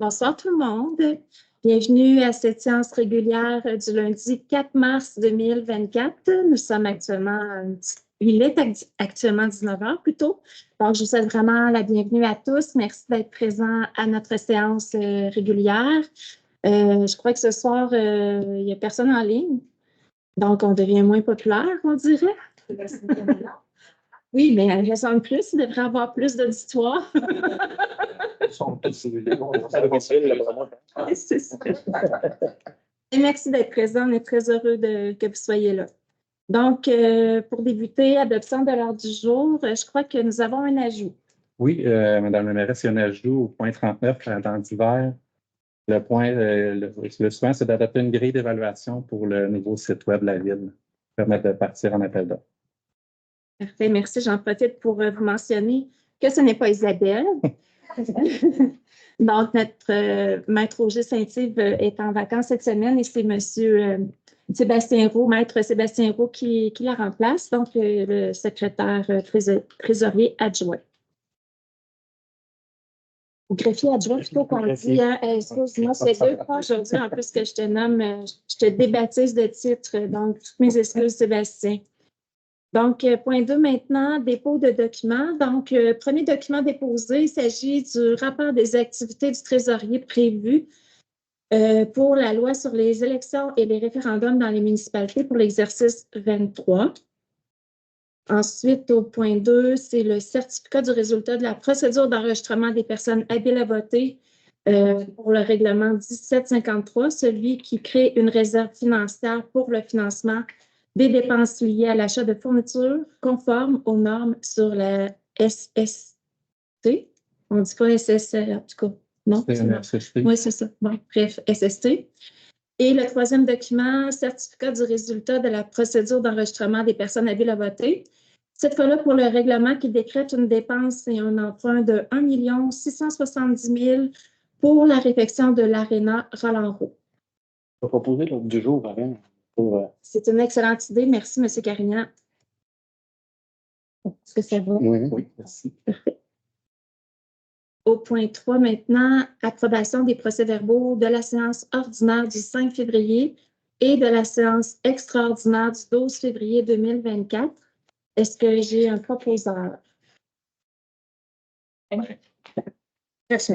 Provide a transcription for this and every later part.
Bonsoir tout le monde. Bienvenue à cette séance régulière du lundi 4 mars 2024. Nous sommes il est actuellement 19 heures plutôt. Donc, je vous souhaite vraiment la bienvenue à tous. Merci d'être présents à notre séance régulière. Je crois que ce soir, il n'y a personne en ligne. Donc, on devient moins populaire, on dirait. Oui, mais elle ressemble plus, il devrait avoir plus d'auditoire. C'est ça. Et merci d'être présent, on est très heureux que vous soyez là. Donc, pour débuter, adoption de l'ordre du jour, je crois que nous avons un ajout. Oui, Madame la mairesse, il y a un ajout au point 39 dans divers. Le soin, c'est d'adopter une grille d'évaluation pour le nouveau site web de la Ville, permettre de partir en appel d'offres. Parfait, merci. J'en profite pour vous mentionner que ce n'est pas Isabelle. Donc, notre maître Auger Saint-Yves est en vacances cette semaine et c'est monsieur Sébastien Roux, maître Sébastien Roux qui la remplace, donc le secrétaire trésorier adjoint. Ou greffier adjoint, plutôt qu'on dit. Excuse-moi, c'est 2 fois aujourd'hui, en plus que je te nomme, je te débaptise de titre, donc toutes mes excuses, Sébastien. Donc, point 2 maintenant, dépôt de documents. Donc, premier document déposé, il s'agit du rapport des activités du trésorier prévu pour la loi sur les élections et les référendums dans les municipalités pour l'exercice 23. Ensuite, au point 2, c'est le certificat du résultat de la procédure d'enregistrement des personnes habiles à voter pour le règlement 1753, celui qui crée une réserve financière pour le financement des dépenses liées à l'achat de fournitures conformes aux normes sur la SST. On ne dit pas SST, en tout cas. Non? SST. Oui, c'est ça. Bon, bref, SST. Et le troisième document, certificat du résultat de la procédure d'enregistrement des personnes habiles à voter. Cette fois-là, pour le règlement qui décrète une dépense et un emprunt de 1 670 000 pour la réfection de l'aréna Roland-Roux. Je vais proposer l'ordre du jour avant. C'est une excellente idée. Merci, M. Carignan. Est-ce que ça va? Oui, merci. Parfait. Au point 3 maintenant, approbation des procès-verbaux de la séance ordinaire du 5 février et de la séance extraordinaire du 12 février 2024. Est-ce que j'ai un proposeur? Merci.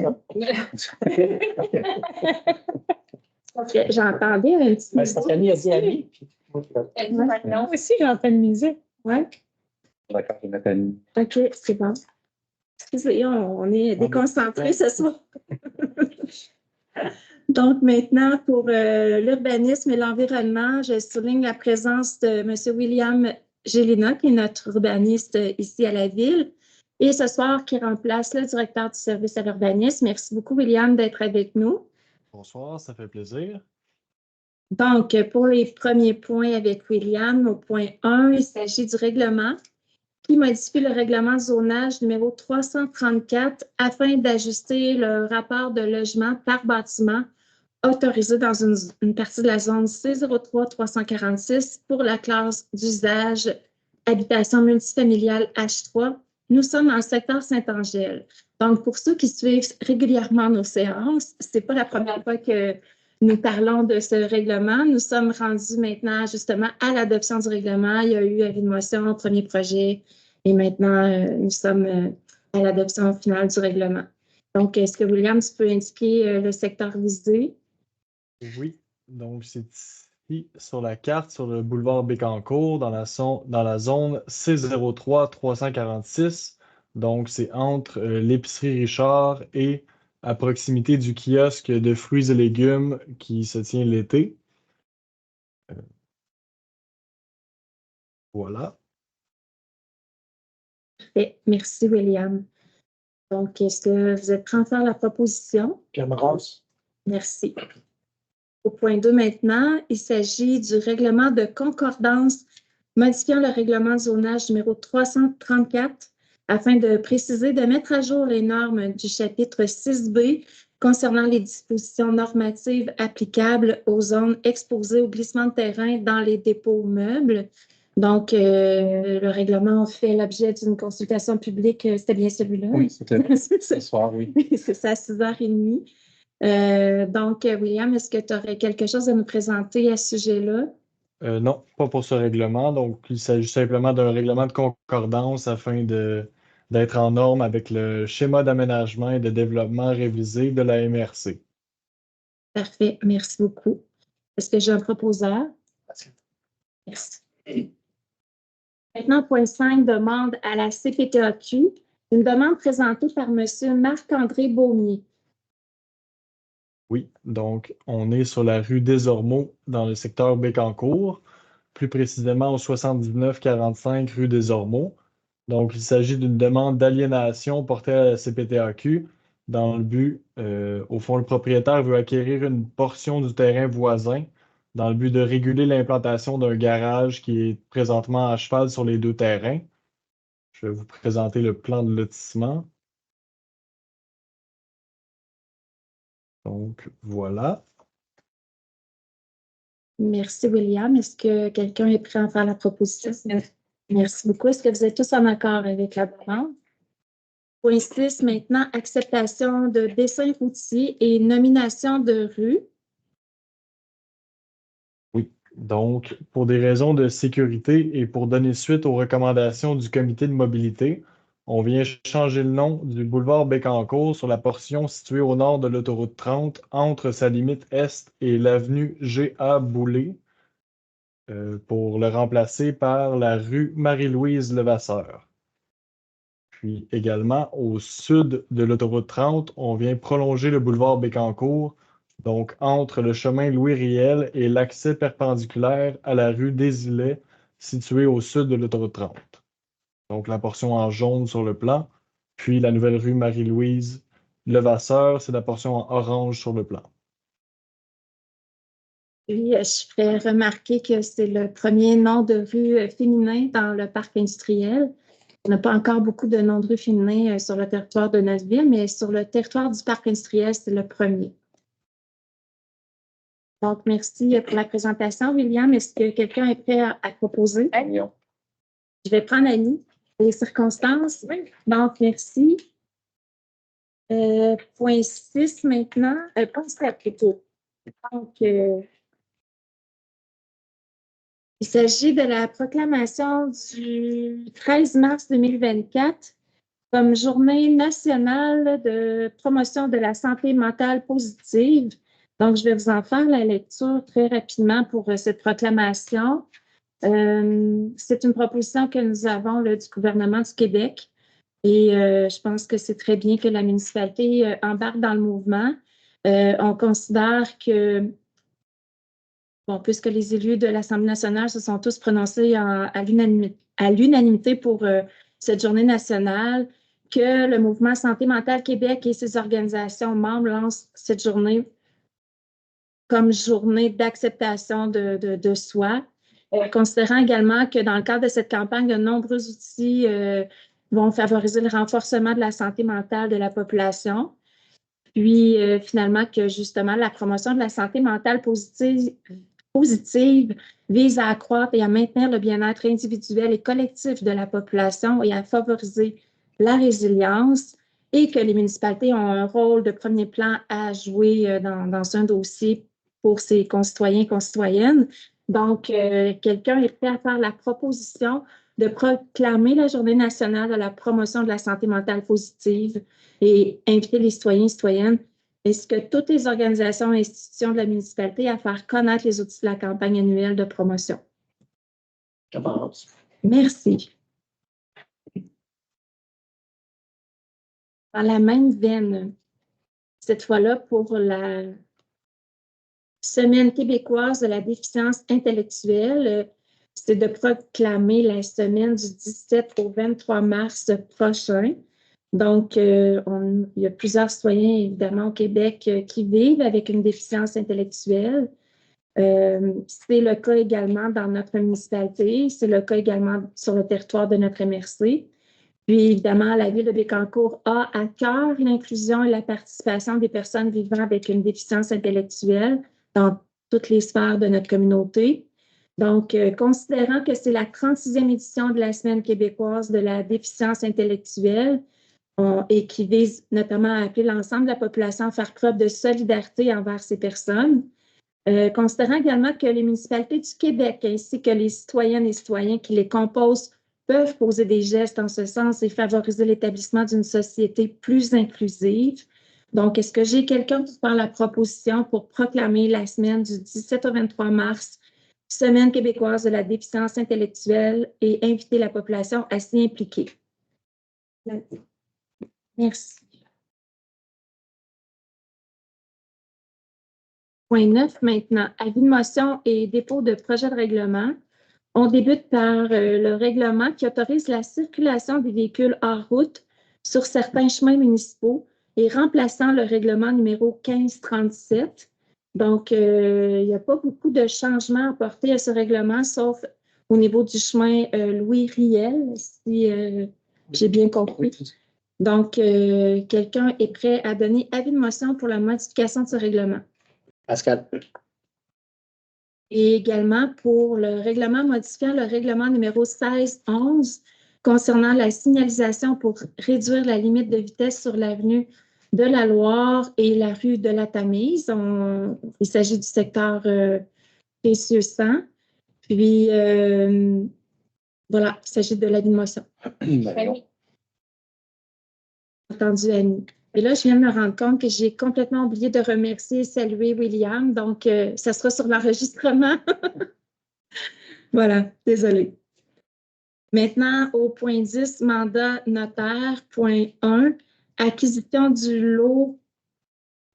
Okay, j'entendais un petit peu. C'est parce qu'Annie a dit Annie. Non, aussi, j'entends une musique. Oui. D'accord, je vais Annie. OK, c'est bon. Excusez, on est déconcentrés ce soir. Donc, maintenant, pour l'urbanisme et l'environnement, je souligne la présence de M. William Gélina, qui est notre urbaniste ici à la Ville, et ce soir, qui remplace le directeur du service à l'urbanisme. Merci beaucoup, William, d'être avec nous. Bonsoir, ça fait plaisir. Donc, pour les premiers points avec William, au point 1, il s'agit du règlement qui modifie le règlement de zonage numéro 334 afin d'ajuster le rapport de logement par bâtiment autorisé dans une partie de la zone C03-346 pour la classe d'usage habitation multifamiliale H3. Nous sommes dans le secteur Saint-Angèle. Donc, pour ceux qui suivent régulièrement nos séances, ce n'est pas la première fois que nous parlons de ce règlement. Nous sommes rendus maintenant justement à l'adoption du règlement. Il y a eu avis de motion, premier projet, et maintenant nous sommes à l'adoption finale du règlement. Donc, est-ce que William, tu peux indiquer le secteur visé? Oui, donc c'est ici sur la carte, sur le boulevard Bécancour, dans la zone C03-346. Donc, c'est entre l'épicerie Richard et à proximité du kiosque de fruits et légumes qui se tient l'été. Voilà. Parfait. Merci, William. Donc, est-ce que vous êtes prêt à faire la proposition? Pierre Marosse. Merci. Au point 2 maintenant, il s'agit du règlement de concordance modifiant le règlement de zonage numéro 334 afin de préciser, de mettre à jour les normes du chapitre 6B concernant les dispositions normatives applicables aux zones exposées au glissement de terrain dans les dépôts meubles. Donc, le règlement fait l'objet d'une consultation publique. C'était bien celui-là? Oui, c'était ce soir, oui. C'est ça, à 6h30. Donc, William, est-ce que tu aurais quelque chose à nous présenter à ce sujet-là? Non, pas pour ce règlement. Donc, il s'agit simplement d'un règlement de concordance afin d'être en norme avec le schéma d'aménagement et de développement révisé de la MRC. Parfait, merci beaucoup. Est-ce que j'ai un proposeur? Merci. Maintenant, point 5, demande à la CPTAQ. Une demande présentée par M. Marc-André Beaumier. Oui, donc on est sur la rue des Ormeaux dans le secteur Bécancour, plus précisément au 7945 rue des Ormeaux. Donc, il s'agit d'une demande d'aliénation portée à la CPTAQ dans le but, au fond, le propriétaire veut acquérir une portion du terrain voisin dans le but de réguler l'implantation d'un garage qui est présentement à cheval sur les deux terrains. Je vais vous présenter le plan de lotissement. Donc, voilà. Merci, William. Est-ce que quelqu'un est prêt à faire la proposition? Merci beaucoup. Est-ce que vous êtes tous en accord avec la demande? Point 6, maintenant, acceptation de dessin routier et nomination de rue. Oui. Donc, pour des raisons de sécurité et pour donner suite aux recommandations du comité de mobilité, on vient changer le nom du boulevard Bécancour sur la portion située au nord de l'autoroute 30 entre sa limite est et l'avenue G.A. Boulay pour le remplacer par la rue Marie-Louise Levasseur. Puis également, au sud de l'autoroute 30, on vient prolonger le boulevard Bécancour, donc entre le chemin Louis-Riel et l'accès perpendiculaire à la rue des Îlets, située au sud de l'autoroute 30. Donc la portion en jaune sur le plan, puis la nouvelle rue Marie-Louise Levasseur, c'est la portion en orange sur le plan. Puis, je ferais remarquer que c'est le premier nom de rue féminin dans le parc industriel. On n'a pas encore beaucoup de noms de rues féminins sur le territoire de notre ville, mais sur le territoire du parc industriel, c'est le premier. Donc, merci pour la présentation, William. Est-ce que quelqu'un est prêt à proposer? Agnon. Je vais prendre Annie pour les circonstances. Donc, merci. Point 6 maintenant. Point 7 plutôt. Donc, il s'agit de la proclamation du 13 mars 2024 comme Journée nationale de promotion de la santé mentale positive. Donc, je vais vous en faire la lecture très rapidement pour cette proclamation. C'est une proposition que nous avons là, du gouvernement du Québec et je pense que c'est très bien que la municipalité embarque dans le mouvement. On considère que bon, puisque les élus de l'Assemblée nationale se sont tous prononcés à l'unanimité pour cette journée nationale, que le mouvement Santé mentale Québec et ses organisations membres lancent cette journée comme journée d'acceptation de soi, considérant également que dans le cadre de cette campagne, de nombreux outils vont favoriser le renforcement de la santé mentale de la population. Puis finalement que justement la promotion de la santé mentale positive vise à accroître et à maintenir le bien-être individuel et collectif de la population et à favoriser la résilience et que les municipalités ont un rôle de premier plan à jouer dans un dossier pour ses concitoyens et concitoyennes. Donc, quelqu'un est prêt à faire la proposition de proclamer la Journée nationale de la promotion de la santé mentale positive et inviter les citoyens et citoyennes ainsi que toutes les organisations et institutions de la municipalité à faire connaître les outils de la campagne annuelle de promotion. Commence. Merci. Dans la même veine, cette fois-là pour la Semaine québécoise de la déficience intellectuelle, c'est de proclamer la semaine du 17 au 23 mars prochain. Donc, il y a plusieurs citoyens, évidemment, au Québec qui vivent avec une déficience intellectuelle. C'est le cas également dans notre municipalité. C'est le cas également sur le territoire de notre MRC. Puis, évidemment, la Ville de Bécancour a à cœur l'inclusion et la participation des personnes vivant avec une déficience intellectuelle dans toutes les sphères de notre communauté. Donc, considérant que c'est la 36e édition de la Semaine québécoise de la déficience intellectuelle, et qui vise notamment à appeler l'ensemble de la population à faire preuve de solidarité envers ces personnes. Considérant également que les municipalités du Québec ainsi que les citoyennes et citoyens qui les composent peuvent poser des gestes en ce sens et favoriser l'établissement d'une société plus inclusive. Donc, est-ce que j'ai quelqu'un pour faire la proposition pour proclamer la semaine du 17 au 23 mars, Semaine québécoise de la déficience intellectuelle et inviter la population à s'y impliquer? Merci. Point 9 maintenant, avis de motion et dépôt de projet de règlement. On débute par le règlement qui autorise la circulation des véhicules hors route sur certains chemins municipaux et remplaçant le règlement numéro 1537. Donc, il n'y a pas beaucoup de changements apportés à ce règlement, sauf au niveau du chemin Louis Riel, si j'ai bien compris. Donc, quelqu'un est prêt à donner avis de motion pour la modification de ce règlement? Pascal. Et également pour le règlement modifiant le règlement numéro 1611 concernant la signalisation pour réduire la limite de vitesse sur l'avenue de la Loire et la rue de la Tamise. Il s'agit du secteur Précieux 100. Puis, voilà, il s'agit de l'avis de motion. Entendu, Annie. Et là, je viens de me rendre compte que j'ai complètement oublié de remercier et saluer William. Donc, ça sera sur l'enregistrement. Voilà, désolée. Maintenant, au point 10, mandat notaire. Point 1, acquisition du lot.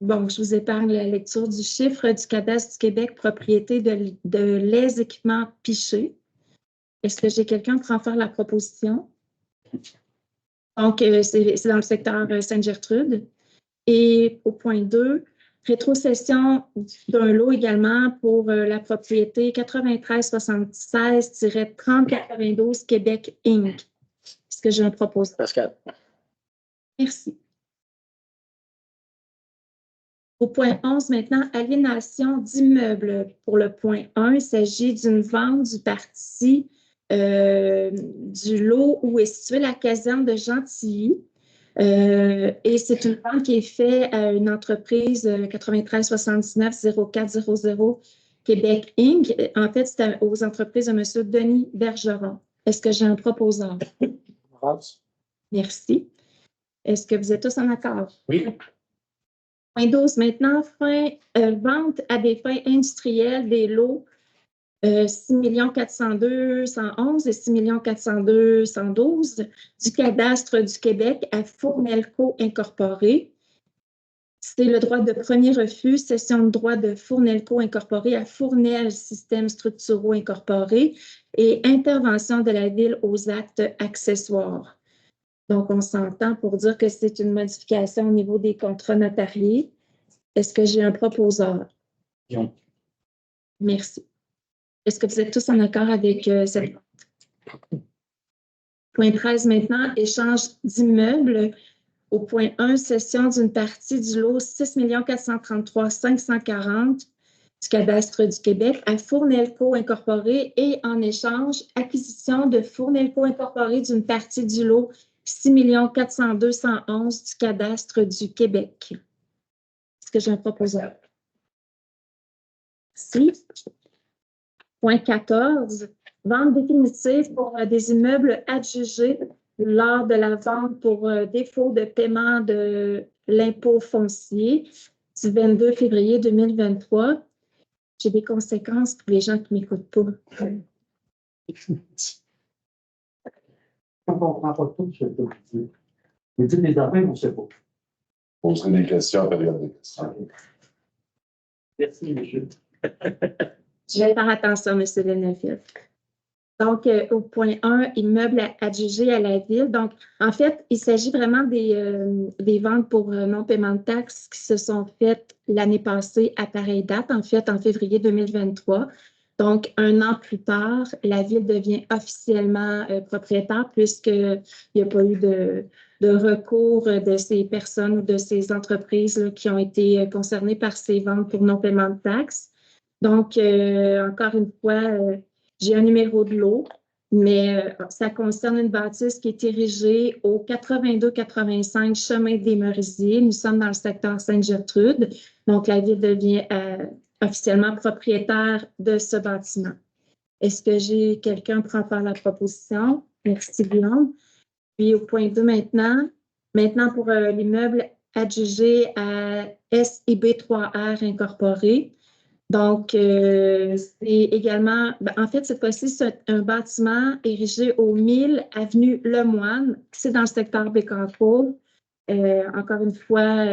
Bon, je vous épargne la lecture du chiffre du cadastre du Québec, propriété de les équipements Piché. Est-ce que j'ai quelqu'un pour en faire la proposition? Donc, c'est dans le secteur Sainte-Gertrude. Et au point 2, rétrocession d'un lot également pour la propriété 9376-3092 Québec Inc. Est-ce que j'ai un proposition? Pascal. Merci. Au point 11, maintenant, aliénation d'immeubles. Pour le point 1, il s'agit d'une vente du parti du lot où est située la caserne de Gentilly. Et c'est une vente qui est faite à une entreprise 9379-0400 Québec Inc. En fait, c'est aux entreprises de M. Denis Bergeron. Est-ce que j'ai un proposeur? Merci. Est-ce que vous êtes tous en accord? Oui. Point 12, maintenant, vente à des fins industrielles des lots 6 402 111 et 6 402 112 du cadastre du Québec à Fournelco Incorporé. C'est le droit de premier refus, cession de droit de Fournelco Incorporé à Fournel Systèmes Structuraux Incorporé et intervention de la Ville aux actes accessoires. Donc, on s'entend pour dire que c'est une modification au niveau des contrats notariés. Est-ce que j'ai un proposeur? Non. Merci. Est-ce que vous êtes tous en accord avec cette vente? Point 13 maintenant, échange d'immeubles. Au point 1, cession d'une partie du lot 6 433 540 du cadastre du Québec à Fournelco Incorporé et en échange, acquisition de Fournelco Incorporé d'une partie du lot 6 402 111 du cadastre du Québec. Est-ce que j'ai un proposeur? Merci. Point 14, vente définitive pour des immeubles adjugés lors de la vente pour défaut de paiement de l'impôt foncier du 22 février 2023. J'ai des conséquences pour les gens qui ne m'écoutent pas. On ne comprend pas tout ce que vous dites. Vous dites des affaires, on ne sait pas. Poser des questions, période des questions. Merci, monsieur. Je vais faire attention, M. Lennefield. Donc, au point 1, immeuble adjugé à la Ville. Donc, en fait, il s'agit vraiment des ventes pour non-paiement de taxes qui se sont faites l'année passée à pareille date, en fait, en février 2023. Donc, un an plus tard, la Ville devient officiellement propriétaire puisqu'il n'y a pas eu de recours de ces personnes ou de ces entreprises là, qui ont été concernées par ces ventes pour non-paiement de taxes. Donc, encore une fois, j'ai un numéro de lot mais ça concerne une bâtisse qui est érigée au 82-85 chemin des Merisiers. Nous sommes dans le secteur Sainte-Gertrude, donc la ville devient officiellement propriétaire de ce bâtiment. Est-ce que j'ai quelqu'un pour en faire la proposition? Merci, Guillaume. Puis au point 2 maintenant pour l'immeuble adjugé à SIB3R Incorporé. Donc, c'est également, en fait, cette fois-ci, c'est un bâtiment érigé au 1000 avenue Lemoine. C'est dans le secteur Bécancour. Encore une fois,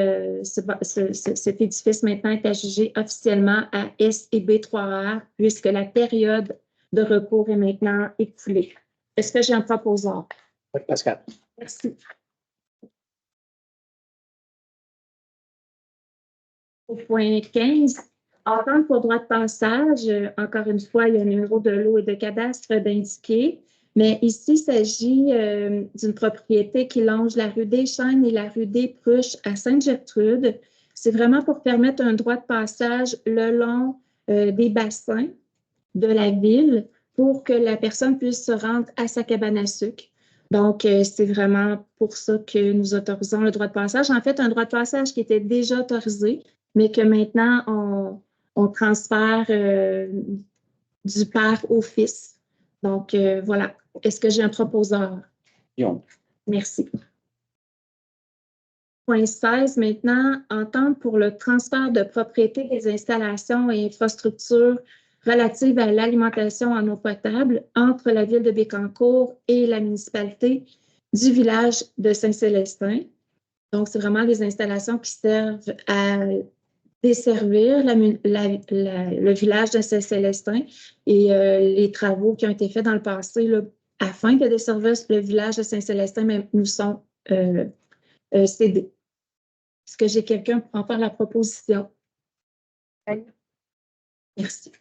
cet édifice maintenant est adjugé officiellement à SIB3R puisque la période de recours est maintenant écoulée. Est-ce que j'ai un proposeur? Oui, Pascal. Merci. Au point 15, entente pour droit de passage. Encore une fois, il y a un numéro de lot et de cadastre d'indiquer. Mais ici, il s'agit d'une propriété qui longe la rue des Chênes et la rue des Pruches à Sainte-Gertrude. C'est vraiment pour permettre un droit de passage le long des bassins de la ville pour que la personne puisse se rendre à sa cabane à sucre. Donc, c'est vraiment pour ça que nous autorisons le droit de passage. En fait, un droit de passage qui était déjà autorisé, mais que maintenant, on transfère du père au fils. Donc, voilà. Est-ce que j'ai un proposeur? Guillaume. Merci. Point 16, maintenant, entente pour le transfert de propriété des installations et infrastructures relatives à l'alimentation en eau potable entre la ville de Bécancour et la municipalité du village de Saint-Célestin. Donc, c'est vraiment les installations qui servent à desservir le village de Saint-Célestin et les travaux qui ont été faits dans le passé là, afin de desservir le village de Saint-Célestin, mais nous sont cédés. Est-ce que j'ai quelqu'un pour en faire la proposition? Merci.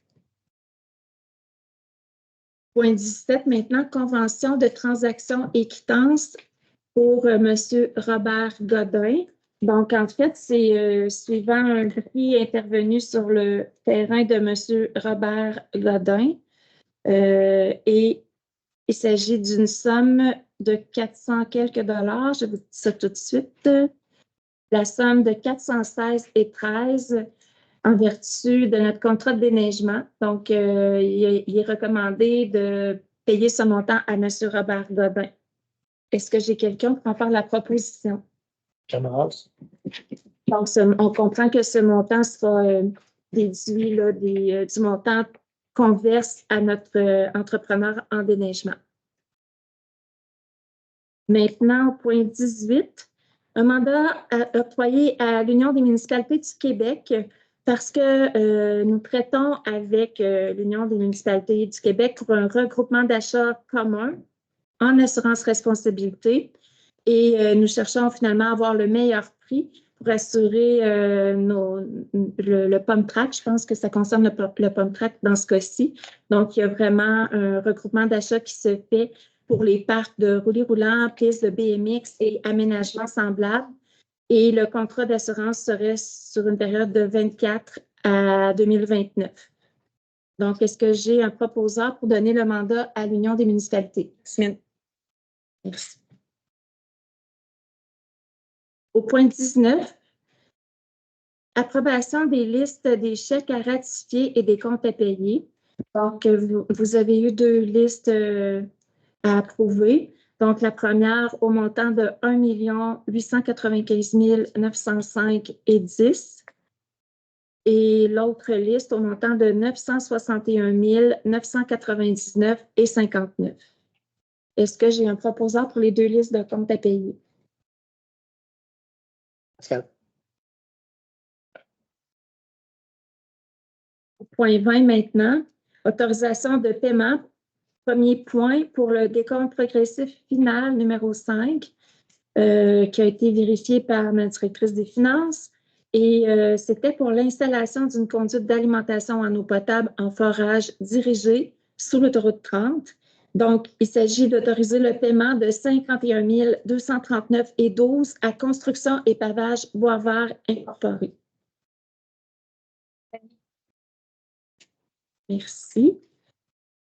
Point 17, maintenant, convention de transaction et quittance pour M. Robert Godin. Donc, en fait, c'est suivant un prix intervenu sur le terrain de M. Robert Godin. Et il s'agit d'une somme de 400 quelques dollars. Je vous dis ça tout de suite. La somme de 416,13 en vertu de notre contrat de déneigement. Donc, il est recommandé de payer ce montant à M. Robert Godin. Est-ce que j'ai quelqu'un pour en faire la proposition? Camarade. Donc, on comprend que ce montant sera déduit là, du montant qu'on verse à notre entrepreneur en déneigement. Maintenant, au point 18, un mandat octroyé à l'Union des municipalités du Québec parce que nous traitons avec l'Union des municipalités du Québec pour un regroupement d'achats commun en assurance responsabilité et nous cherchons finalement à avoir le meilleur prix pour assurer le pump track. Je pense que ça concerne le pump track dans ce cas-ci. Donc, il y a vraiment un regroupement d'achats qui se fait pour les parcs de roulis roulants, pistes de BMX et aménagements semblables. Et le contrat d'assurance serait sur une période de 24 à 2029. Donc, est-ce que j'ai un proposeur pour donner le mandat à l'Union des municipalités? Smith. Merci. Au point 19, approbation des listes des chèques à ratifier et des comptes à payer. Donc, vous avez eu deux listes à approuver. Donc, la première au montant de 1 895 905,10 et l'autre liste au montant de 961 999,59. Est-ce que j'ai un proposeur pour les deux listes de comptes à payer? Pascal. Point 20 maintenant, autorisation de paiement. Premier point pour le décompte progressif final numéro 5 qui a été vérifié par ma directrice des finances. Et c'était pour l'installation d'une conduite d'alimentation en eau potable en forage dirigé sous l'autoroute 30. Donc, il s'agit d'autoriser le paiement de 51 239,12 à Construction et Pavage Boisvert Incorporé. Merci.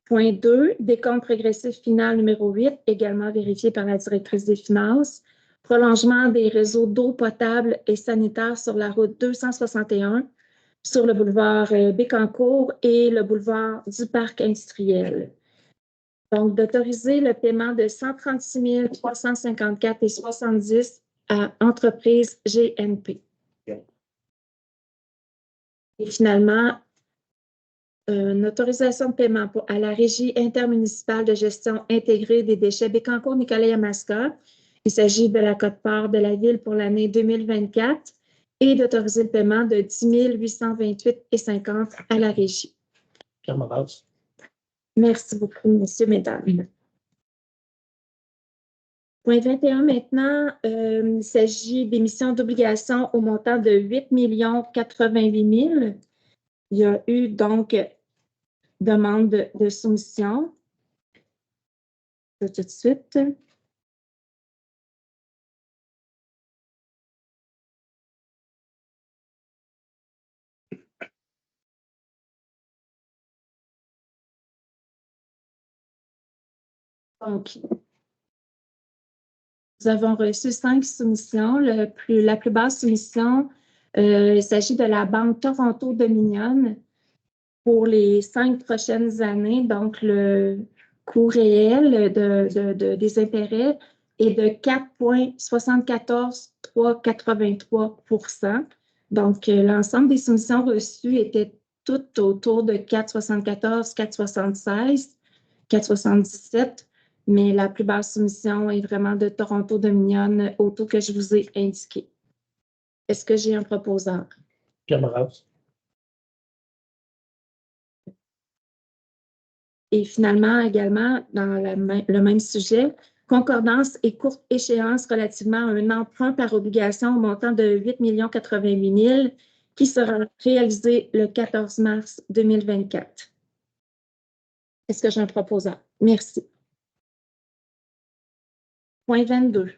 Point 2, décompte progressif final numéro 8, également vérifié par la directrice des finances. Prolongement des réseaux d'eau potable et sanitaire sur la route 261, sur le boulevard Bécancour et le boulevard du Parc industriel. Donc, d'autoriser le paiement de 136 354,70 à Entreprise GNP. Et finalement, une autorisation de paiement à la Régie intermunicipale de gestion intégrée des déchets Bécancour-Nicolet-Yamaska. Il s'agit de la quote-part de la Ville pour l'année 2024 et d'autoriser le paiement de 10 828,50 à la Régie. Pierre Moras. Merci beaucoup, messieurs, mesdames. Point 21 maintenant, il s'agit d'émissions d'obligations au montant de 8 088 000. Il y a eu donc demande de soumission. Tout de suite. Donc, nous avons reçu 5 soumissions. La plus basse soumission, il s'agit de la Banque Toronto Dominion pour les 5 prochaines années. Donc, le coût réel des intérêts est de 4,74383 %. Donc, l'ensemble des soumissions reçues étaient toutes autour de 4,74, 4,76, 4,77. Mais la plus basse soumission est vraiment de Toronto Dominion au taux que je vous ai indiqué. Est-ce que j'ai un proposeur? Pierre Moras. Et finalement, également, dans le même sujet, concordance et courte échéance relativement à un emprunt par obligation au montant de 8 088 000 qui sera réalisé le 14 mars 2024. Est-ce que j'ai un proposeur? Merci. Point 22.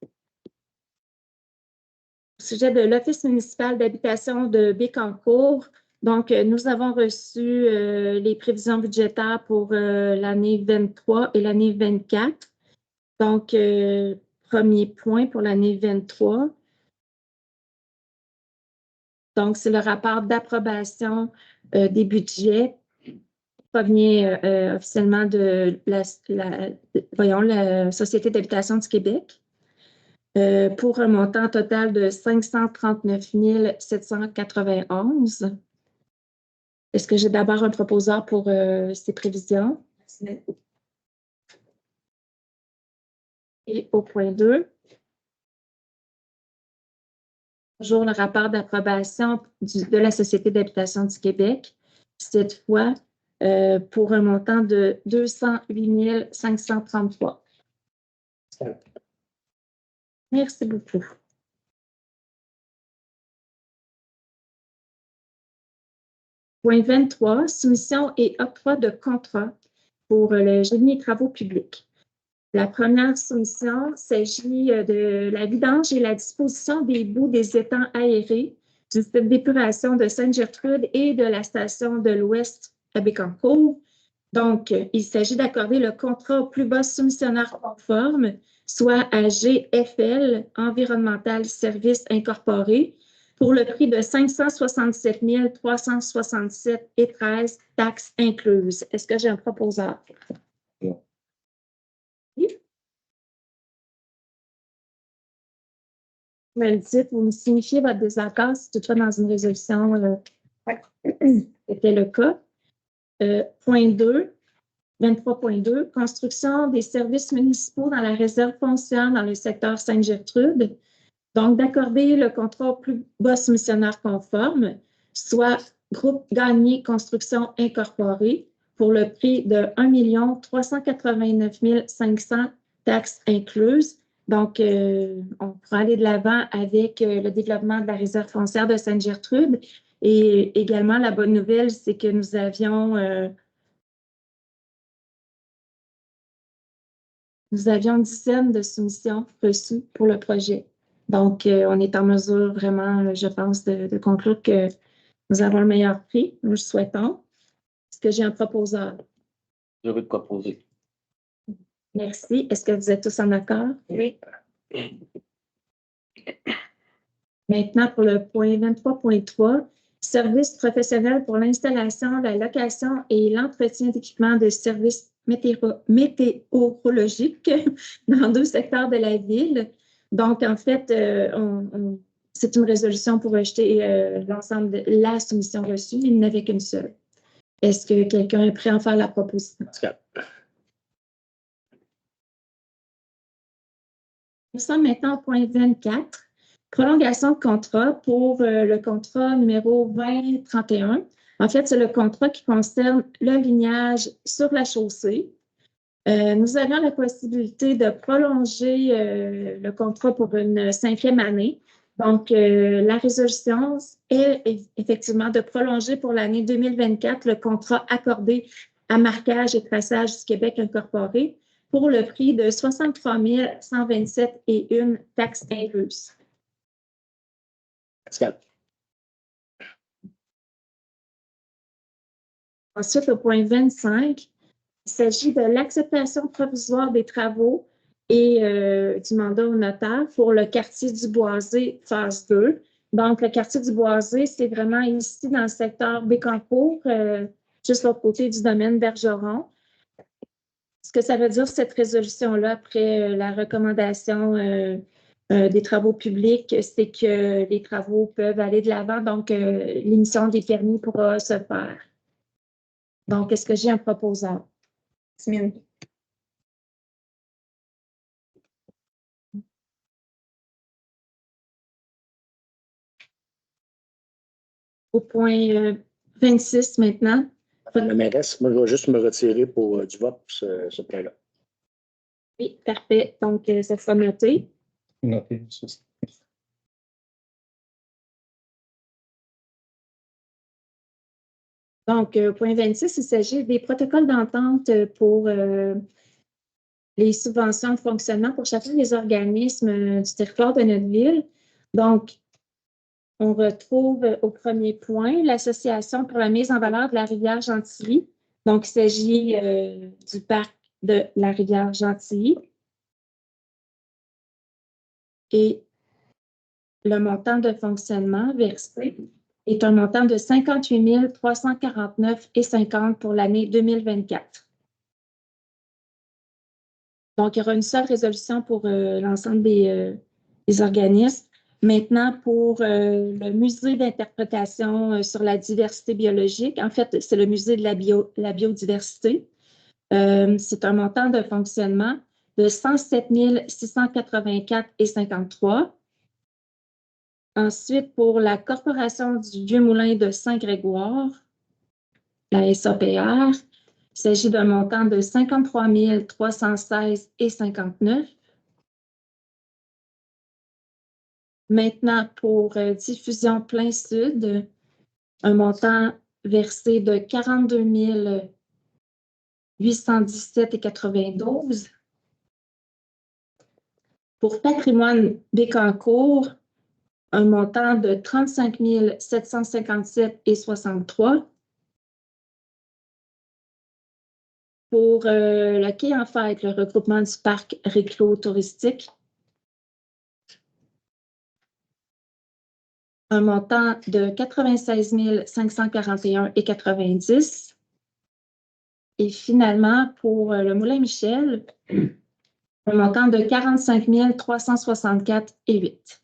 Au sujet de l'Office municipal d'habitation de Bécancour, donc nous avons reçu les prévisions budgétaires pour l'année 23 et l'année 24. Donc, premier point pour l'année 23. Donc, c'est le rapport d'approbation des budgets qui provient officiellement de la Société d'habitation du Québec pour un montant total de 539 791. Est-ce que j'ai d'abord un proposeur pour ces prévisions? Et au point 2, toujours le rapport d'approbation de la Société d'habitation du Québec, cette fois pour un montant de 208 533. Merci beaucoup. Point 23, soumission et octroi de contrat pour le génie et travaux publics. La première soumission s'agit de la vidange et la disposition des boues des étangs aérés du site d'épuration de Sainte-Gertrude et de la station de l'Ouest à Bécancour. Donc, il s'agit d'accorder le contrat au plus bas soumissionnaire conforme, soit à GFL, Environnemental Services Incorporé, pour le prix de 567 367,13 taxes incluses. Est-ce que j'ai un proposeur? Oui. Vous me le dites, vous me signifiez votre désaccord si toutefois dans une résolution c'était le cas. Point 2, 23.2, construction des services municipaux dans la réserve foncière dans le secteur Sainte-Gertrude. Donc, d'accorder le contrat au plus bas soumissionnaire conforme, soit Groupe Gagné Construction Incorporée, pour le prix de 1 389 500 taxes incluses. Donc, on pourra aller de l'avant avec le développement de la réserve foncière de Sainte-Gertrude. Et également, la bonne nouvelle, c'est que nous avions une dizaine de soumissions reçues pour le projet. Donc, on est en mesure vraiment, je pense, de conclure que nous avons le meilleur prix. Nous le souhaitons. Est-ce que j'ai un proposeur? Heureux de proposer. Merci. Est-ce que vous êtes tous en accord? Oui. Maintenant, pour le point 23.3, services professionnels pour l'installation, la location et l'entretien d'équipements de services météorologiques dans 2 secteurs de la ville. Donc, en fait, c'est une résolution pour rejeter l'ensemble de la soumission reçue. Il n'y avait qu'une seule. Est-ce que quelqu'un est prêt à en faire la proposition? Pascal. Nous sommes maintenant au point 24. Prolongation de contrat pour le contrat numéro 2031. En fait, c'est le contrat qui concerne le lignage sur la chaussée. Nous avions la possibilité de prolonger le contrat pour une 5e année. Donc, la résolution est effectivement de prolonger pour l'année 2024 le contrat accordé à Marquage et Traçage du Québec incorporé pour le prix de 63 127 et une taxes incluses. Pascal. Ensuite, au point 25, il s'agit de l'acceptation provisoire des travaux et du mandat au notaire pour le quartier du Boisé, phase 2. Donc, le quartier du Boisé, c'est vraiment ici dans le secteur Bécancour, juste l'autre côté du domaine Bergeron. Ce que ça veut dire, cette résolution-là, après la recommandation des travaux publics, c'est que les travaux peuvent aller de l'avant, donc l'émission des permis pourra se faire. Donc, est-ce que j'ai un proposant? Smine. Au point 26 maintenant. Madame la mairesse, moi, je vais juste me retirer pour du vote pour ce point-là. Oui, parfait. Donc, ça sera noté. Noté. Donc, point 26, il s'agit des protocoles d'entente pour les subventions de fonctionnement pour chacun des organismes du territoire de notre ville. Donc, on retrouve au premier point l'Association pour la mise en valeur de la rivière Gentilly. Donc, il s'agit du parc de la rivière Gentilly. Et le montant de fonctionnement versé est un montant de 58 349,50 pour l'année 2024. Donc, il y aura une seule résolution pour l'ensemble des organismes. Maintenant, pour le musée d'interprétation sur la diversité biologique, en fait, c'est le musée de la biodiversité. C'est un montant de fonctionnement de 107 684,53. Ensuite, pour la Corporation du Vieux-Moulin de Saint-Grégoire, la SAPR, il s'agit d'un montant de 53 316,59. Maintenant, pour Diffusion Plein Sud, un montant versé de 42 817,92. Pour Patrimoine Bécancour, un montant de 35 757,63. Pour le quai en fait, le regroupement du parc Réclos touristique, un montant de 96 541,90. Et finalement, pour le Moulin Michel, un montant de 45 364,08.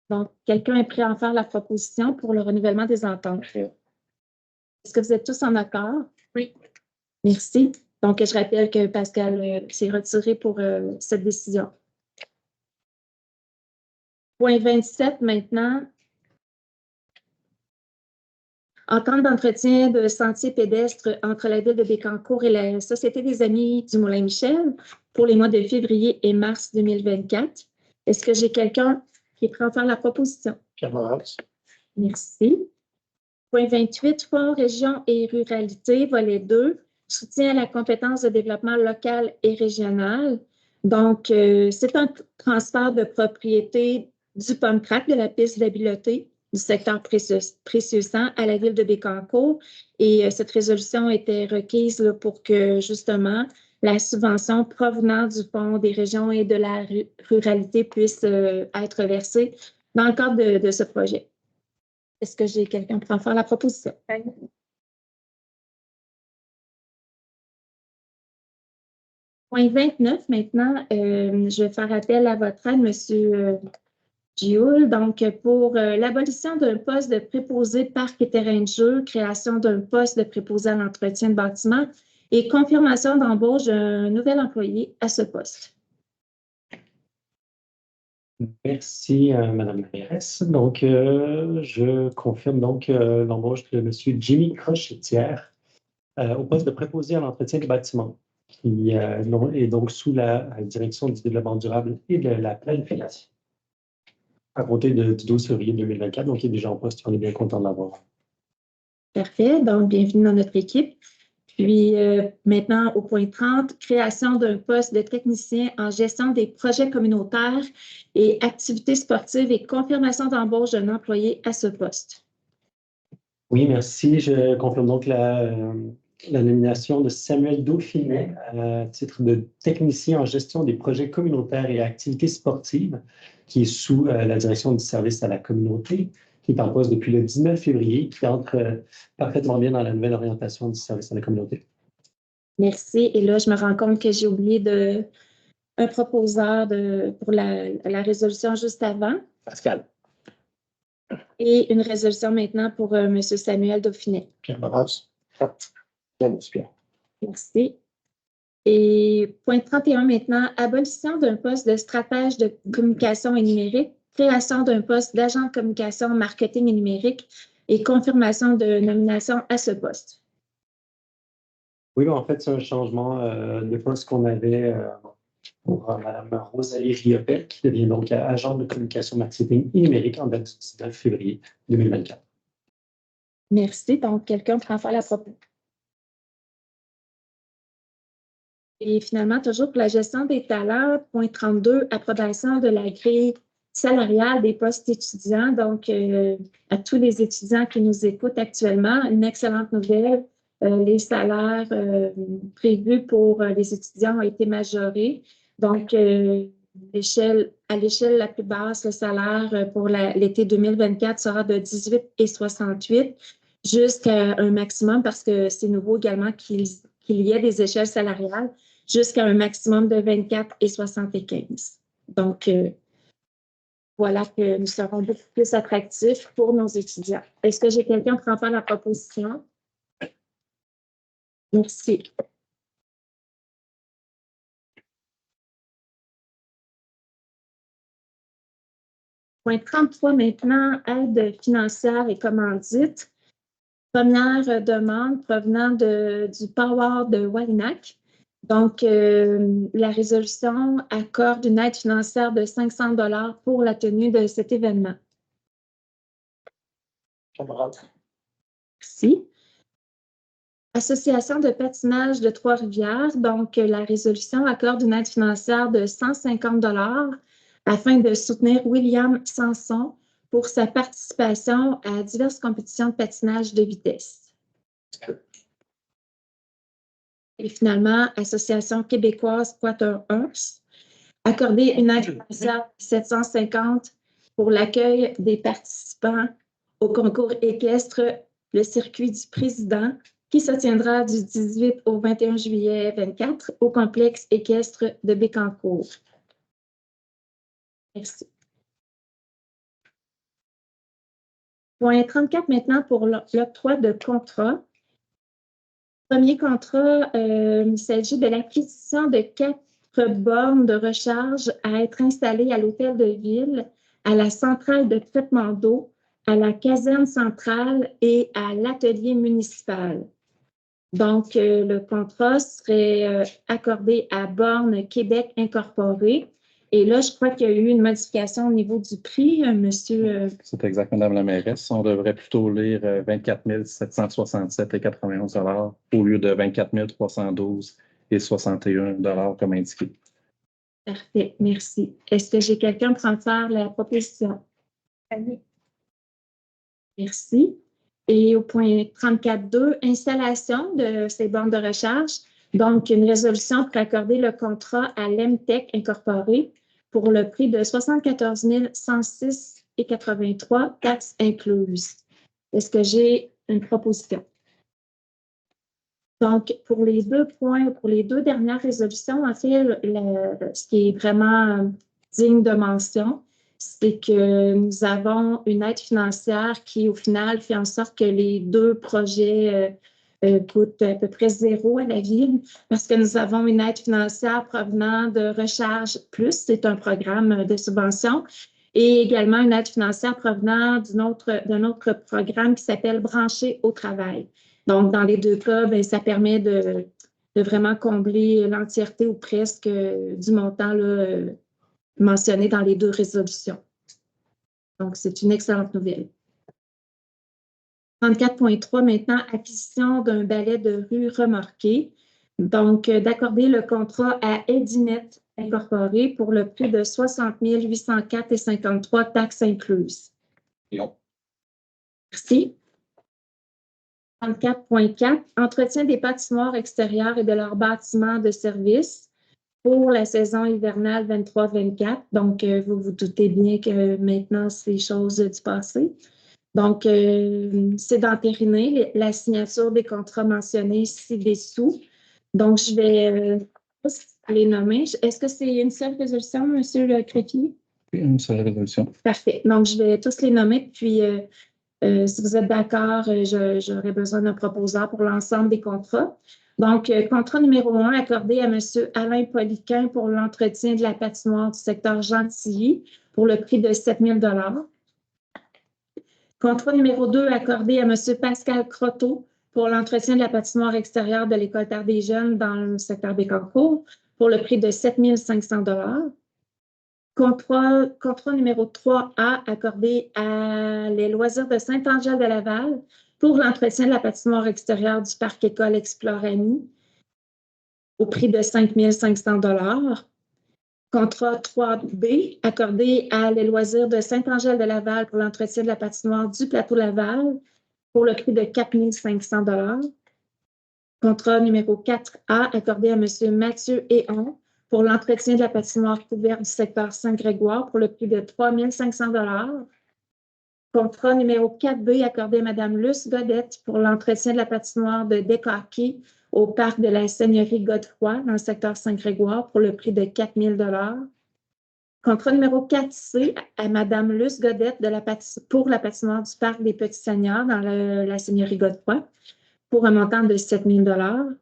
Donc, quelqu'un est prêt à en faire la proposition pour le renouvellement des ententes? Est-ce que vous êtes tous en accord? Oui. Merci. Donc, je rappelle que Pascal s'est retiré pour cette décision. Point 27 maintenant. Entente d'entretien de sentiers pédestres entre la ville de Bécancour et la Société des Amis du Moulin-Michel pour les mois de février et mars 2024. Est-ce que j'ai quelqu'un qui est prêt à faire la proposition? Camarades. Merci. Point 28, Fonds Région et Ruralité, volet 2, soutien à la compétence de développement local et régional. Donc, c'est un transfert de propriété du POMCRAC, de la piste d'habileté, du secteur précieux-sang à la ville de Bécancour. Et cette résolution était requise là, pour que, justement, la subvention provenant du Fonds des régions et de la ruralité puisse être versée dans le cadre de ce projet. Est-ce que j'ai quelqu'un pour en faire la proposition? Point 29, maintenant, je vais faire appel à votre aide, M. Gioul. Donc, pour l'abolition d'un poste de préposé parc et terrain de jeu, création d'un poste de préposé à l'entretien de bâtiments et confirmation d'embauche d'un nouvel employé à ce poste. Merci, Madame la mairesse. Donc, je confirme donc l'embauche de M. Jimmy Crochetière au poste de préposé à l'entretien des bâtiments, qui est donc sous la direction du développement durable et de la planification, à compter du 12 février 2024. Donc, il est déjà en poste. On est bien content de l'avoir. Parfait. Donc, bienvenue dans notre équipe. Puis, maintenant, au point 30, création d'un poste de technicien en gestion des projets communautaires et activités sportives et confirmation d'embauche d'un employé à ce poste. Oui, merci. Je confirme donc la nomination de Samuel Dauphinet à titre de technicien en gestion des projets communautaires et activités sportives, qui est sous la direction du service à la communauté, qui est en poste depuis le 19 février, qui entre parfaitement bien dans la nouvelle orientation du service à la communauté. Merci. Et là, je me rends compte que j'ai oublié un proposeur pour la résolution juste avant. Pascal. Et une résolution maintenant pour M. Samuel Dauphinet. Pierre Barras. Pierre. Merci. Et point 31 maintenant, abolition d'un poste de stratège de communication et numérique, création d'un poste d'agent de communication, marketing et numérique et confirmation de nomination à ce poste. Oui, en fait, c'est un changement de poste qu'on avait pour Mme Rosalie Riopel, qui devient donc agent de communication, marketing et numérique en date du 19 février 2024. Merci. Donc, quelqu'un prend faire la proposition. Et finalement, toujours pour la gestion des talents, point 32, approbation de la grille salariale des postes étudiants. Donc, à tous les étudiants qui nous écoutent actuellement, une excellente nouvelle. Les salaires prévus pour les étudiants ont été majorés. Donc, à l'échelle la plus basse, le salaire pour l'été 2024 sera de 18,68 jusqu'à un maximum, parce que c'est nouveau également qu'il y ait des échelles salariales, jusqu'à un maximum de 24,75. Donc, voilà que nous serons beaucoup plus attractifs pour nos étudiants. Est-ce que j'ai quelqu'un pour en faire la proposition? Merci. Point 33 maintenant, aide financière et commandite. Première demande provenant du Power de Wallinac. Donc, la résolution accorde une aide financière de 500 $ pour la tenue de cet événement. Merci. Association de patinage de Trois-Rivières. Donc, la résolution accorde une aide financière de 150 $ afin de soutenir William Sanson pour sa participation à diverses compétitions de patinage de vitesse. Et finalement, Association québécoise Quarter-Earth, accorder une aide financière de 750 pour l'accueil des participants au concours équestre, le circuit du président, qui se tiendra du 18 au 21 juillet 2024 au complexe équestre de Bécancour. Merci. Point 34 maintenant pour l'octroi de contrat. Premier contrat, il s'agit de l'acquisition de 4 bornes de recharge à être installées à l'hôtel de ville, à la centrale de traitement d'eau, à la caserne centrale et à l'atelier municipal. Donc, le contrat serait accordé à Borne Québec Incorporé. Et là, je crois qu'il y a eu une modification au niveau du prix, monsieur. C'est exact, Madame la mairesse. On devrait plutôt lire 24 767,91 $ au lieu de 24 312,61 $ comme indiqué. Parfait, merci. Est-ce que j'ai quelqu'un pour en faire la proposition? Annie. Merci. Et au point 34.2, installation de ces bornes de recharge. Donc, une résolution pour accorder le contrat à l'Emtech Incorporé pour le prix de 74 106,83, taxes incluses. Est-ce que j'ai une proposition? Donc, pour les 2 points, pour les 2 dernières résolutions, en fait, ce qui est vraiment digne de mention, c'est que nous avons une aide financière qui, au final, fait en sorte que les 2 projets coûtent à peu près 0 à la ville parce que nous avons une aide financière provenant de Recharge Plus, c'est un programme de subvention, et également une aide financière provenant d'un autre programme qui s'appelle Brancher au travail. Donc, dans les 2 cas, bien, ça permet de vraiment combler l'entièreté ou presque du montant là, mentionné dans les 2 résolutions. Donc, c'est une excellente nouvelle. 34.3, maintenant, acquisition d'un balai de rue remorqué. Donc, d'accorder le contrat à Edinet Incorporé pour le prix de 60 804,53, taxes incluses. Non. Merci. 34.4, entretien des patinoires extérieures et de leurs bâtiments de service pour la saison hivernale 23-24. Donc, vous vous doutez bien que maintenant, c'est chose du passé. Donc, c'est d'entériner la signature des contrats mentionnés ci-dessous. Donc, je vais les nommer. Est-ce que c'est une seule résolution, M. le Crépier? Oui, une seule résolution. Parfait. Donc, je vais tous les nommer. Puis, si vous êtes d'accord, j'aurai besoin d'un proposeur pour l'ensemble des contrats. Donc, contrat numéro 1 accordé à M. Alain Poliquin pour l'entretien de la patinoire du secteur Gentilly pour le prix de 7 000 $. Contrat numéro 2 accordé à M. Pascal Croteau pour l'entretien de la patinoire extérieure de l'École Terre des Jeunes dans le secteur Bécancour pour le prix de 7 500 $. Contrat numéro 3A accordé à les loisirs de Saint-Angèle-de-Laval pour l'entretien de la patinoire extérieure du parc école Exploranie au prix de 5 500 $. Contrat 3B accordé à les loisirs de Saint-Angèle-de-Laval pour l'entretien de la patinoire du plateau Laval pour le prix de 4 500 $. Contrat numéro 4A accordé à M. Mathieu Héon pour l'entretien de la patinoire couverte du secteur Saint-Grégoire pour le prix de 3 500 $. Contrat numéro 4B accordé à Mme Luce Godette pour l'entretien de la patinoire de Décaquet au parc de la Seigneurie Godefroy dans le secteur Saint-Grégoire pour le prix de 4 000 $. Contrat numéro 4C à Mme Luce Godette pour la patinoire du parc des Petits Seigneurs dans la Seigneurie Godefroy pour un montant de 7 000 $.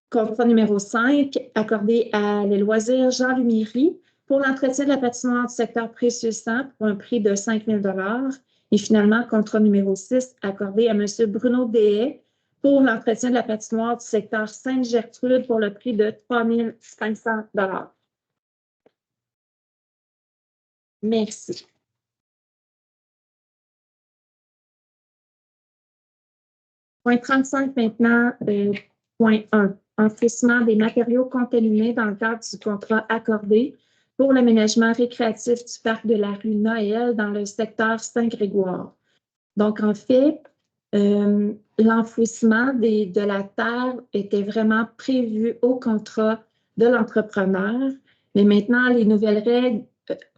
Contrat numéro 5 accordé à les loisirs Jean Lumiéry pour l'entretien de la patinoire du secteur Précieux-Sang pour un prix de 5 000 $. Et finalement, contrat numéro 6 accordé à M. Bruno Dehaye pour l'entretien de la patinoire du secteur Sainte-Gertrude pour le prix de 3 500 $. Merci. Point 35 maintenant, point 1. Enfouissement des matériaux contaminés dans le cadre du contrat accordé pour l'aménagement récréatif du parc de la rue Noël dans le secteur Saint-Grégoire. Donc, en fait, l'enfouissement de la terre était vraiment prévu au contrat de l'entrepreneur, mais maintenant, les nouvelles règles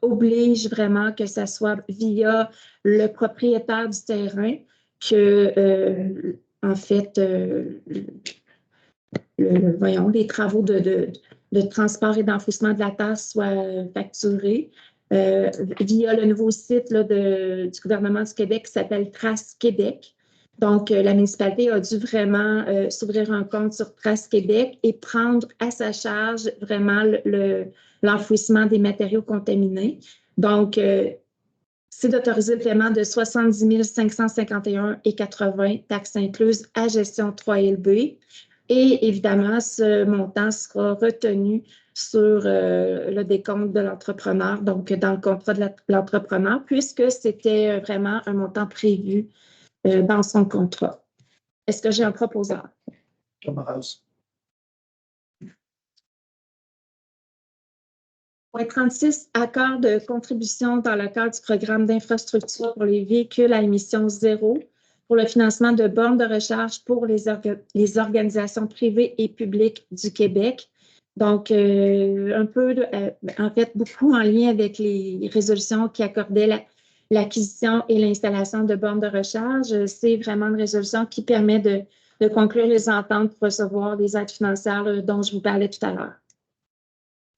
obligent vraiment que ce soit via le propriétaire du terrain que, en fait, les travaux de transport et d'enfouissement de la terre soient facturés via le nouveau site là, du gouvernement du Québec qui s'appelle Trace Québec. Donc, la municipalité a dû vraiment s'ouvrir un compte sur Trace Québec et prendre à sa charge vraiment l'enfouissement des matériaux contaminés. Donc, c'est d'autoriser le paiement de 70 551,80 taxes incluses à gestion 3LB. Et évidemment, ce montant sera retenu sur le décompte de l'entrepreneur, donc dans le contrat de l'entrepreneur, puisque c'était vraiment un montant prévu dans son contrat. Est-ce que j'ai un proposeur? Thomas. Point 36, accord de contribution dans le cadre du programme d'infrastructure pour les véhicules à émission zéro pour le financement de bornes de recharge pour les organisations privées et publiques du Québec. Donc, en fait, beaucoup en lien avec les résolutions qui accordaient l'acquisition et l'installation de bornes de recharge. C'est vraiment une résolution qui permet de conclure les ententes pour recevoir les aides financières dont je vous parlais tout à l'heure.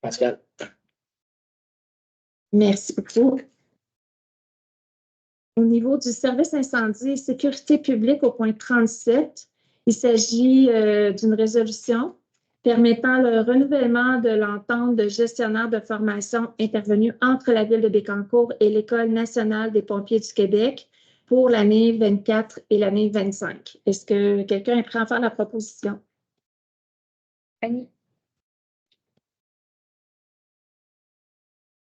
Pascal. Merci beaucoup. Au niveau du service incendie et sécurité publique au point 37, il s'agit d'une résolution permettant le renouvellement de l'entente de gestionnaire de formation intervenue entre la Ville de Bécancour et l'École nationale des pompiers du Québec pour l'année 24 et l'année 25. Est-ce que quelqu'un est prêt à faire la proposition? Annie.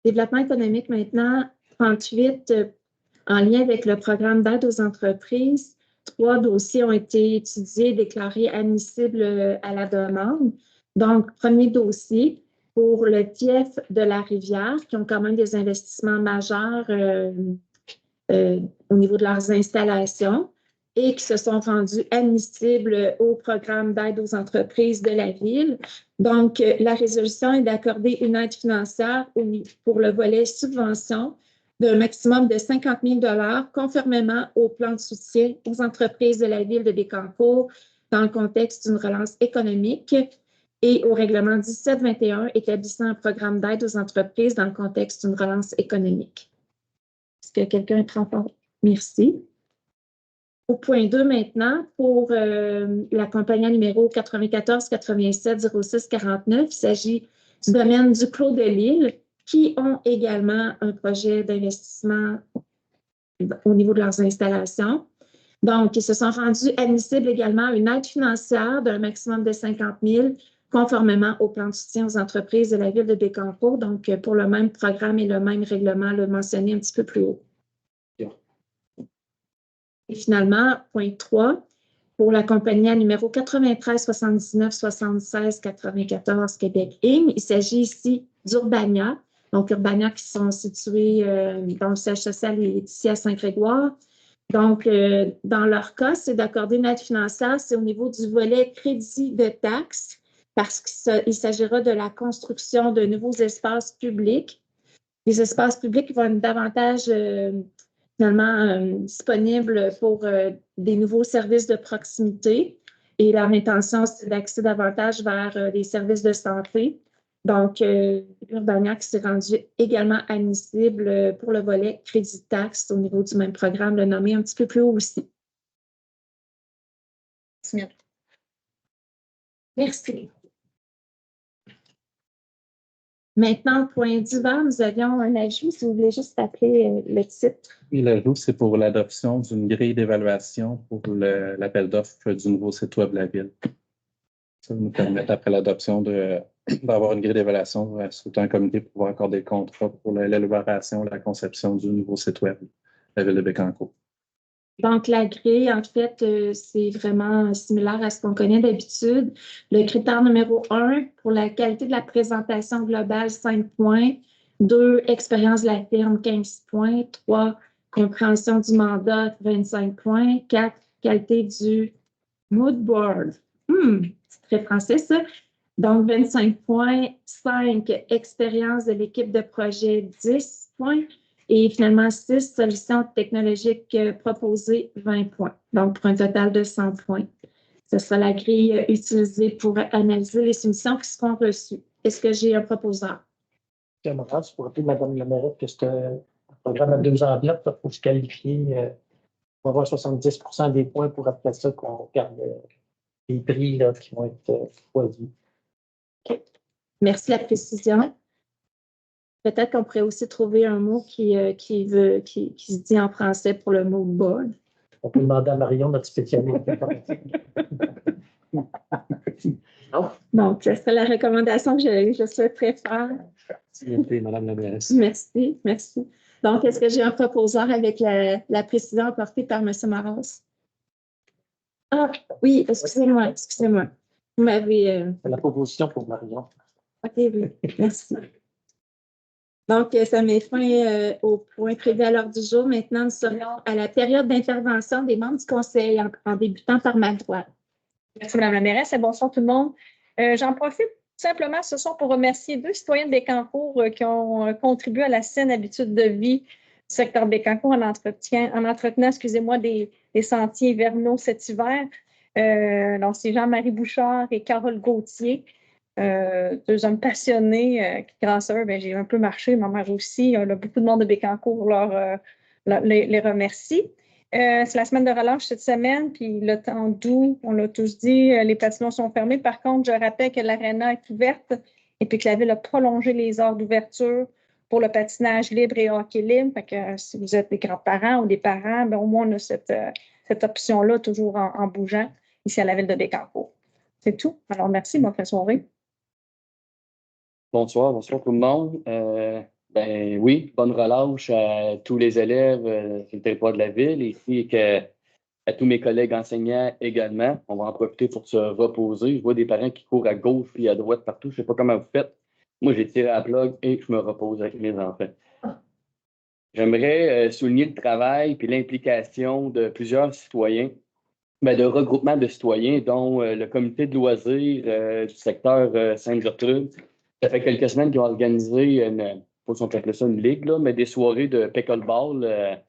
Développement économique maintenant, 38, en lien avec le programme d'aide aux entreprises. 3 dossiers ont été étudiés et déclarés admissibles à la demande. Donc, premier dossier pour le TIEF de la Rivière, qui ont quand même des investissements majeurs au niveau de leurs installations et qui se sont rendus admissibles au programme d'aide aux entreprises de la Ville. Donc, la résolution est d'accorder une aide financière pour le volet subvention d'un maximum de 50 000 $ conformément au plan de soutien aux entreprises de la Ville de Bécancour dans le contexte d'une relance économique et au règlement 1721 établissant un programme d'aide aux entreprises dans le contexte d'une relance économique. Est-ce que quelqu'un prend part? Merci. Au point 2 maintenant, pour la compagnie numéro 94 87 06 49, il s'agit du domaine du Clos de Lille qui ont également un projet d'investissement au niveau de leurs installations. Donc, ils se sont rendus admissibles également à une aide financière d'un maximum de 50 000 conformément au plan de soutien aux entreprises de la Ville de Bécancour, donc pour le même programme et le même règlement, le mentionné un petit peu plus haut. Et finalement, point 3, pour la compagnie à numéro 93 79 76 94 Québec Inc., il s'agit ici d'Urbania. Donc, Urbania qui sont situés dans le siège social ici à Saint-Grégoire. Donc, dans leur cas, c'est d'accorder une aide financière, c'est au niveau du volet crédit de taxes, parce qu'il s'agira de la construction de nouveaux espaces publics. Les espaces publics vont être davantage finalement disponibles pour des nouveaux services de proximité. Et leur intention, c'est d'accéder davantage vers les services de santé. Donc, Urbania qui s'est rendu également admissible pour le volet crédit taxe au niveau du même programme, le nommé un petit peu plus haut aussi. Merci. Maintenant, point divers, nous avions un ajout, si vous voulez juste appeler le titre. Oui, l'ajout, c'est pour l'adoption d'une grille d'évaluation pour l'appel d'offres du nouveau site web de la Ville. Ça va nous permettre, après l'adoption, d'avoir une grille d'évaluation, sous un comité pour pouvoir accorder des contrats pour l'élaboration, la conception du nouveau site web de la Ville de Bécancour. Donc, la grille, en fait, c'est vraiment similaire à ce qu'on connaît d'habitude. Le critère numéro 1, pour la qualité de la présentation globale, 5 points. 2, expérience de la firme, 15 points. 3, compréhension du mandat, 25 points. 4, qualité du mood board. C'est très français, ça. Donc, 25 points. 5, expérience de l'équipe de projet, 10 points. Et finalement, 6 solutions technologiques proposées, 20 points. Donc, pour un total de 100 points. Ce sera la grille utilisée pour analyser les soumissions qui seront reçues. Est-ce que j'ai un proposeur? J'aimerais, pour rappeler Mme la mairesse que c'est un programme à 2 enveloppes pour se qualifier, pour avoir 70 % des points pour après ça qu'on regarde les prix là, qui vont être choisis. Okay. Merci de la précision. Peut-être qu'on pourrait aussi trouver un mot qui se dit en français pour le mot board. On peut demander à Marion, notre spécialiste. Donc, ce serait la recommandation que je souhaiterais faire. Merci, Mme la mairesse. Merci, merci. Donc, est-ce que j'ai un proposeur avec la précision apportée par M. Maros? Ah, oui, excusez-moi. Vous m'avez... La proposition pour Marion. OK, oui, merci. Donc, ça met fin au point prévu à l'ordre du jour. Maintenant, nous serions à la période d'intervention des membres du conseil en débutant par ma droite. Merci, Mme la mairesse, et bonsoir tout le monde. J'en profite simplement ce soir pour remercier 2 citoyens de Bécancour qui ont contribué à la saine habitude de vie du secteur Bécancour en entretenant, excusez-moi, des sentiers hivernaux cet hiver. Donc, c'est Jean-Marie Bouchard et Carole Gauthier, 2 hommes passionnés qui, grâce à eux, j'ai un peu marché, ma mère aussi. Beaucoup de monde de Bécancour les remercie. C'est la semaine de relâche cette semaine, puis le temps doux, on l'a tous dit, les patinoires sont fermés. Par contre, je rappelle que l'aréna est ouverte et puis que la Ville a prolongé les heures d'ouverture pour le patinage libre et hockey libre. Fait que si vous êtes des grands-parents ou des parents, au moins on a cette option-là toujours en bougeant ici à la Ville de Bécancour. C'est tout. Alors, merci, bonne soirée. Bonsoir tout le monde. Oui, bonne relâche à tous les élèves sur le territoire de la ville, ainsi qu'à tous mes collègues enseignants également. On va en profiter pour se reposer. Je vois des parents qui courent à gauche puis à droite partout. Je ne sais pas comment vous faites. Moi, j'ai tiré à la plug et je me repose avec mes enfants. J'aimerais souligner le travail et l'implication de plusieurs citoyens, de regroupements de citoyens, dont le comité de loisirs du secteur Sainte-Gertrude. Ça fait quelques semaines qu'ils ont organisé faut qu'on appelle ça une ligue, là, mais des soirées de pickleball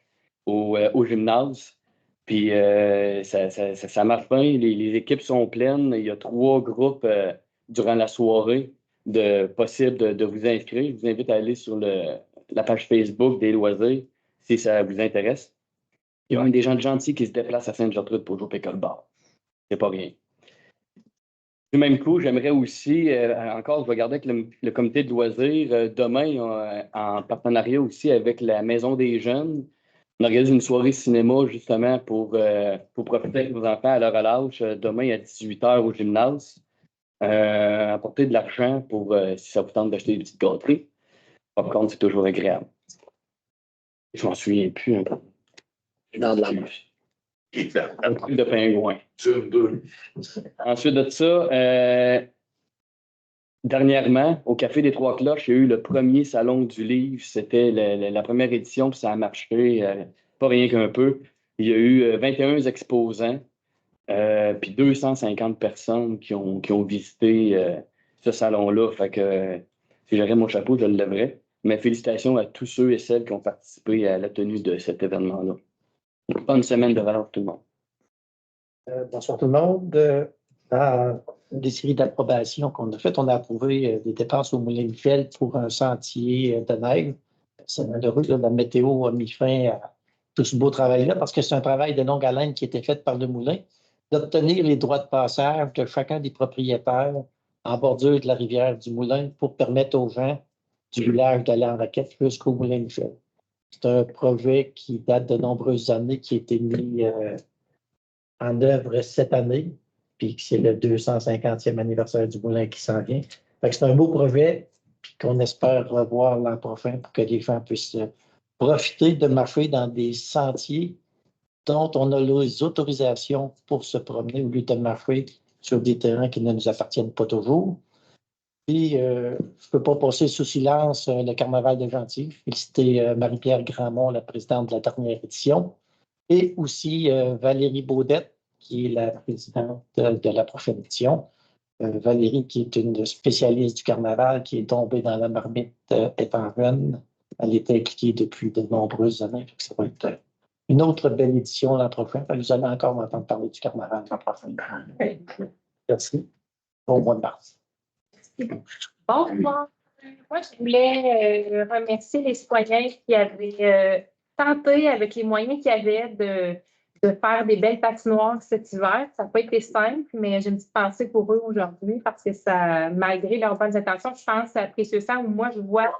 au gymnase. Puis ça marche bien, les équipes sont pleines. Il y a 3 groupes durant la soirée possible de vous inscrire. Je vous invite à aller sur la page Facebook des loisirs si ça vous intéresse. Il y a même des gens gentils qui se déplacent à Sainte-Gertrude pour jouer au pickleball. C'est pas rien. Du même coup, j'aimerais aussi, encore, je vais garder avec le comité de loisirs, demain, en partenariat aussi avec la Maison des Jeunes, on organise une soirée cinéma justement pour profiter avec nos enfants à leur relâche, demain à 18h au gymnase. Apporter de l'argent pour, si ça vous tente d'acheter des petites gâteries. Par contre, c'est toujours agréable. Je m'en souviens plus un peu. Dans de la mouche. Un truc de pingouin. Ensuite de ça, dernièrement, au Café des Trois Cloches, il y a eu le premier salon du livre. C'était la première édition, puis ça a marché, pas rien qu'un peu. Il y a eu 21 exposants, puis 250 personnes qui ont visité ce salon-là. Fait que si j'aurais mon chapeau, je le lèverais. Mais félicitations à tous ceux et celles qui ont participé à la tenue de cet événement-là. Bonne semaine de valeur tout le monde. Bonsoir tout le monde. Dans des séries d'approbations qu'on a faites, on a approuvé des dépenses au Moulin Michel pour un sentier de neige. C'est malheureux, là, la météo a mis fin à tout ce beau travail-là parce que c'est un travail de longue haleine qui était fait par le Moulin, d'obtenir les droits de passage de chacun des propriétaires en bordure de la rivière du Moulin pour permettre aux gens du village d'aller en raquette jusqu'au Moulin Michel. C'est un projet qui date de nombreuses années, qui a été mis en œuvre cette année, puis c'est le 250e anniversaire du Moulin qui s'en vient. C'est un beau projet qu'on espère revoir l'an prochain pour que les gens puissent profiter de marcher dans des sentiers dont on a les autorisations pour se promener au lieu de marcher sur des terrains qui ne nous appartiennent pas toujours. Puis, je ne peux pas passer sous silence le Carnaval de Gentilly. Féliciter Marie-Pierre Grandmont, la présidente de la dernière édition, et aussi Valérie Baudette, qui est la présidente de la prochaine édition. Valérie, qui est une spécialiste du carnaval, qui est tombée dans la marmite étant jeune. Elle était impliquée depuis de nombreuses années. Ça va être une autre belle édition l'an prochain. Vous allez encore m'entendre parler du carnaval l'an prochain. Merci. Au mois de mars. Bonsoir. Moi, je voulais remercier les citoyens qui avaient tenté, avec les moyens qu'il y avait, de faire des belles patinoires cet hiver. Ça n'a pas été simple, mais j'ai une petite pensée pour eux aujourd'hui parce que ça, malgré leurs bonnes intentions, je pense à Précieux Sang où moi, je vois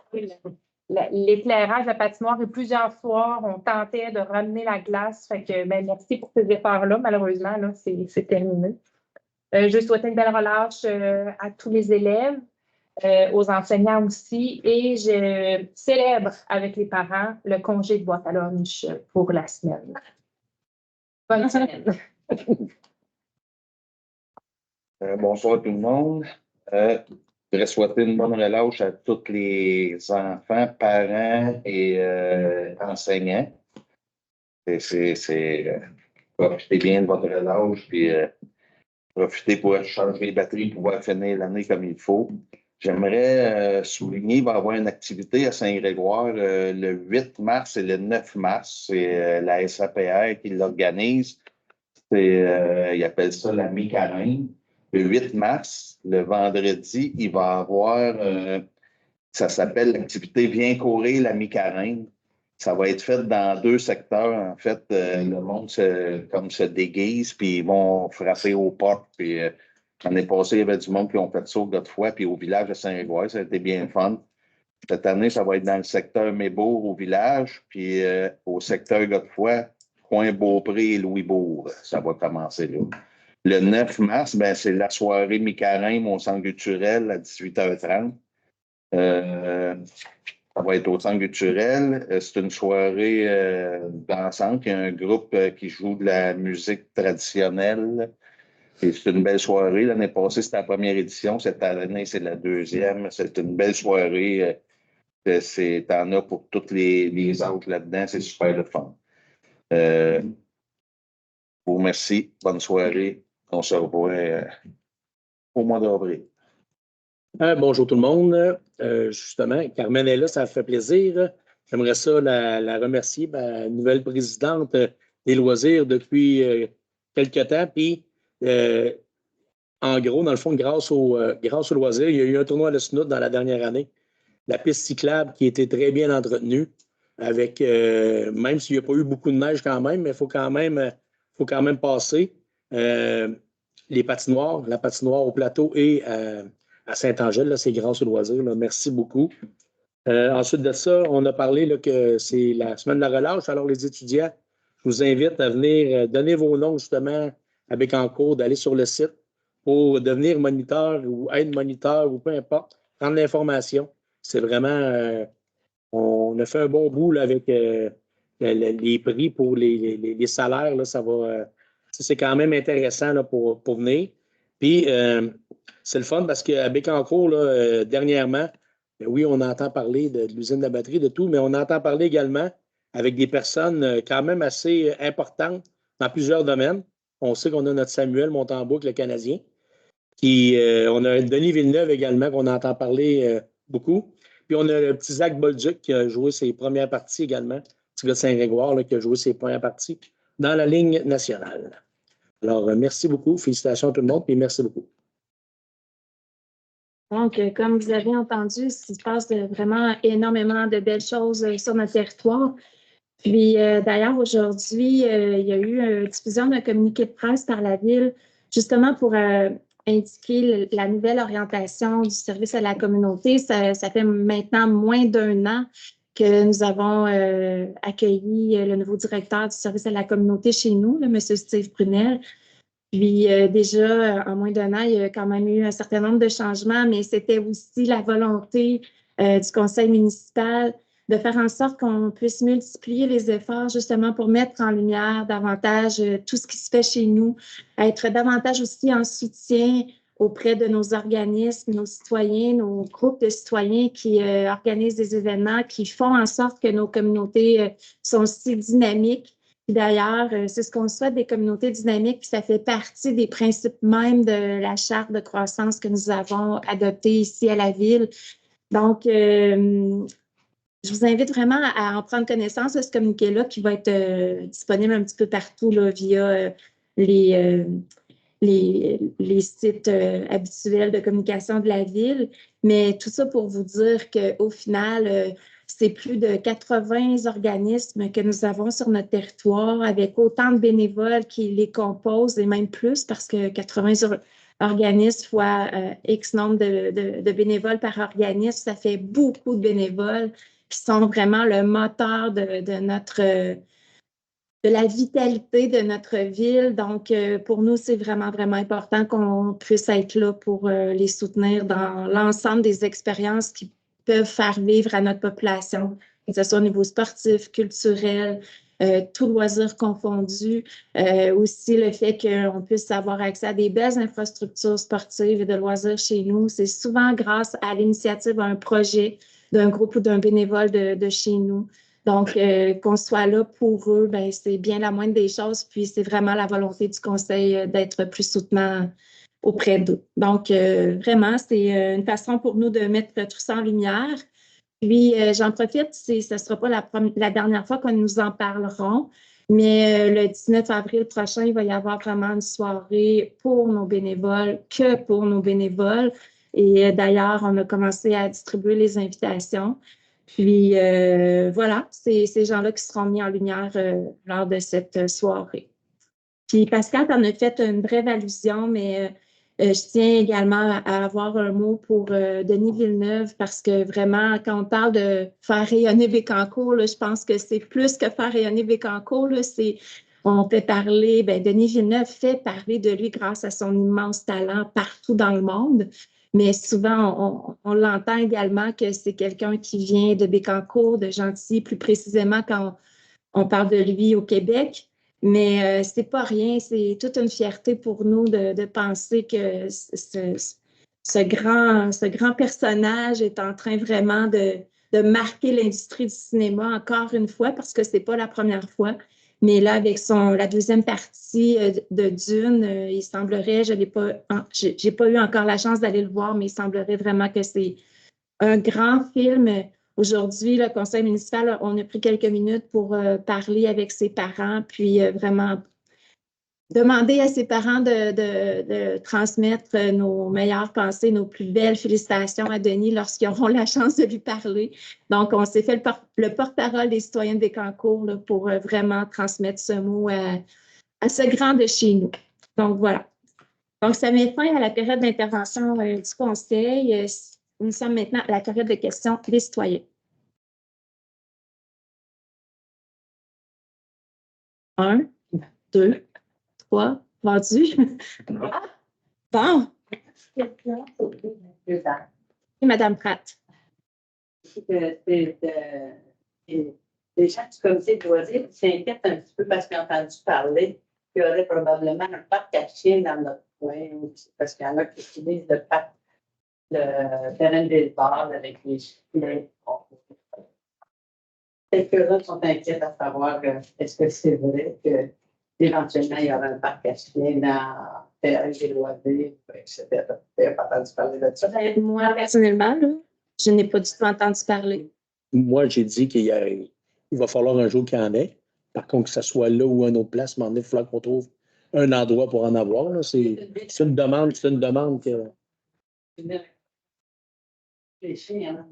l'éclairage de la patinoire et plusieurs soirs, on tentait de ramener la glace. Fait que, merci pour ces efforts-là. Malheureusement, là, c'est terminé. Je souhaite une belle relâche à tous les élèves, aux enseignants aussi, et je célèbre avec les parents le congé de boîte à lunch pour la semaine. Bonne semaine. Bonsoir tout le monde. Je voudrais souhaiter une bonne relâche à tous les enfants, parents et enseignants. Profitez bien de votre relâche, puis profitez pour changer les batteries, pouvoir finir l'année comme il faut. J'aimerais souligner qu'il va y avoir une activité à Saint-Grégoire le 8 mars et le 9 mars. C'est la SAPR qui l'organise. Ils appellent ça la mi-carême. Le 8 mars, le vendredi, il va y avoir, ça s'appelle l'activité Viens courir la mi-carême. Ça va être fait dans 2 secteurs. En fait, le monde se déguise, puis ils vont frapper aux portes. Puis l'année passée, il y avait du monde qui ont fait ça l'autre fois, puis au village de Saint-Grégoire, ça a été bien fun. Cette année, ça va être dans le secteur Mébourg au village, puis au secteur Godefroy, coin Beaupré et Louisbourg. Ça va commencer là. Le 9 mars, ben, c'est la soirée mi-carême au centre culturel à 18h30. Ça va être au centre culturel. C'est une soirée dansante. Il y a un groupe qui joue de la musique traditionnelle. Et c'est une belle soirée. L'année passée, c'était la première édition. Cette année, c'est la deuxième. C'est une belle soirée. T'en as pour tous les âges là-dedans. C'est super le fun. Je vous remercie. Bonne soirée. On se revoit au mois d'avril. Bonjour tout le monde. Justement, Carmen est là, ça fait plaisir. J'aimerais ça la remercier, ma nouvelle présidente des loisirs depuis quelques temps. Puis, en gros, dans le fond, grâce aux loisirs, il y a eu un tournoi à la Snoot dans la dernière année. La piste cyclable qui était très bien entretenue, avec même s'il n'y a pas eu beaucoup de neige quand même, mais il faut quand même passer. La patinoire au plateau et à Saint-Angèle, là, c'est grâce aux loisirs. Là. Merci beaucoup. Ensuite de ça, on a parlé là, que c'est la semaine de la relâche. Alors, les étudiants, je vous invite à venir donner vos noms justement à Bécancour, d'aller sur le site pour devenir moniteur ou aide-moniteur ou peu importe, prendre l'information. C'est vraiment, on a fait un bon bout là, avec les prix pour les salaires. Là, ça va, c'est quand même intéressant là, pour venir. Puis, c'est le fun parce qu'à Bécancour, là, dernièrement, oui, on entend parler de l'usine de la batterie, de tout, mais on entend parler également avec des personnes quand même assez importantes dans plusieurs domaines. On sait qu'on a notre Samuel Montembourg, le Canadien. On a Denis Villeneuve également, qu'on entend parler beaucoup. Puis on a le petit Zach Bolduc qui a joué ses premières parties également, petit gars de Saint-Grégoire là, qui a joué ses premières parties dans la ligne nationale. Alors, merci beaucoup. Félicitations à tout le monde, puis merci beaucoup. Donc, comme vous avez entendu, il se passe vraiment énormément de belles choses sur notre territoire. Puis, d'ailleurs, aujourd'hui, il y a eu une diffusion d'un communiqué de presse par la Ville, justement pour indiquer la nouvelle orientation du service à la communauté. Ça fait maintenant moins d'1 an que nous avons accueilli le nouveau directeur du service à la communauté chez nous, le M. Steve Prunel. Puis déjà, en moins d'1 an, il y a quand même eu un certain nombre de changements, mais c'était aussi la volonté du conseil municipal de faire en sorte qu'on puisse multiplier les efforts justement pour mettre en lumière davantage tout ce qui se fait chez nous, être davantage aussi en soutien auprès de nos organismes, nos citoyens, nos groupes de citoyens qui organisent des événements, qui font en sorte que nos communautés sont aussi dynamiques. D'ailleurs, c'est ce qu'on souhaite des communautés dynamiques, puis ça fait partie des principes même de la charte de croissance que nous avons adoptée ici à la Ville. Donc, je vous invite vraiment à en prendre connaissance de ce communiqué-là qui va être disponible un petit peu partout là, via les sites habituels de communication de la Ville. Mais tout ça pour vous dire qu'au final, c'est plus de 80 organismes que nous avons sur notre territoire avec autant de bénévoles qui les composent et même plus parce que 80 organismes fois X nombre de bénévoles par organisme, ça fait beaucoup de bénévoles qui sont vraiment le moteur de la vitalité de notre ville. Donc, pour nous, c'est vraiment, vraiment important qu'on puisse être là pour les soutenir dans l'ensemble des expériences qui peuvent faire vivre à notre population, que ce soit au niveau sportif, culturel, tout loisir confondu. Aussi, le fait qu'on puisse avoir accès à des belles infrastructures sportives et de loisirs chez nous, c'est souvent grâce à l'initiative d'un projet, d'un groupe ou d'un bénévole de chez nous. Donc, qu'on soit là pour eux, ben, c'est bien la moindre des choses. Puis, c'est vraiment la volonté du conseil d'être plus soutenant auprès d'eux. Donc, vraiment, c'est une façon pour nous de mettre tout ça en lumière. Puis, j'en profite, ce ne sera pas la dernière fois que nous en parlerons, mais le 19 avril prochain, il va y avoir vraiment une soirée pour nos bénévoles, que pour nos bénévoles. Et d'ailleurs, on a commencé à distribuer les invitations. Puis, voilà, c'est ces gens-là qui seront mis en lumière lors de cette soirée. Puis, Pascal, tu en as fait une brève allusion, mais je tiens également à avoir un mot pour Denis Villeneuve parce que vraiment, quand on parle de faire rayonner Bécancour, là, je pense que c'est plus que faire rayonner Bécancour. Là, on fait parler, Denis Villeneuve fait parler de lui grâce à son immense talent partout dans le monde. Mais souvent, on l'entend également que c'est quelqu'un qui vient de Bécancour, de Gentilly, plus précisément quand on parle de lui au Québec. Mais c'est pas rien, c'est toute une fierté pour nous de penser que ce grand personnage est en train vraiment de marquer l'industrie du cinéma encore une fois, parce que c'est pas la première fois. Mais là, avec la deuxième partie de Dune, il semblerait, j'ai pas eu encore la chance d'aller le voir, mais il semblerait vraiment que c'est un grand film. Aujourd'hui, le conseil municipal, on a pris quelques minutes pour parler avec ses parents, puis vraiment demander à ses parents de transmettre nos meilleures pensées, nos plus belles félicitations à Denis lorsqu'ils auront la chance de lui parler. Donc, on s'est fait le porte-parole des citoyens de Bécancour là, pour vraiment transmettre ce mot à ce grand de chez nous. Donc, voilà. Donc, ça met fin à la période d'intervention du conseil. Nous sommes maintenant à la période de questions des citoyens. 1, 2, 3, vendu. Bon. Et Madame Pratt. Les gens du comité de loisirs s'inquiètent un petit peu parce qu'ils ont entendu parler qu'il y aurait probablement un parc à chiens dans notre coin, parce qu'il y en a qui utilisent le terrain des bars avec les chiens. Quelques-uns sont inquiets à savoir est-ce que c'est vrai qu'éventuellement il y aura un parc à chiens dans le terrain des loisirs, etc. Tu n'as pas entendu parler de ça? Moi, personnellement, là, je n'ai pas du tout entendu parler. Moi, j'ai dit qu'il va falloir un jour qu'il y en ait. Par contre, que ce soit là ou à une autre place, il va falloir qu'on trouve un endroit pour en avoir. C'est une demande que. Les chiens,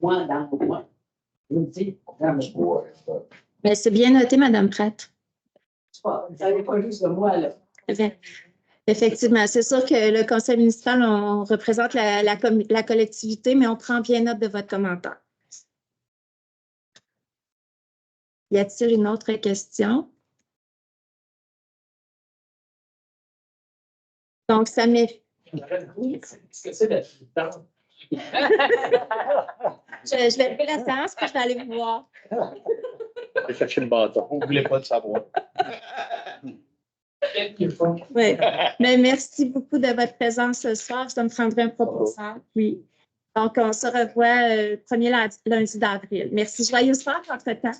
moi, dans le coin, je vous dis, Mais c'est bien noté, Madame Pratt. vous n'avez pas juste de moi, là. Effectivement, c'est sûr que le conseil municipal, on représente la collectivité, mais on prend bien note de votre commentaire. Y a-t-il une autre question? Donc, ça met... Qu'est-ce que c'est d'être militante? Je vais lever la séance puis je vais aller vous voir. Je vais chercher le bâton. On ne voulait pas le savoir. Oui. Mais merci beaucoup de votre présence ce soir. Je me prendrai un proposant. Oui. Donc, on se revoit le premier lundi d'avril. Merci. Joyeux soir entre-temps.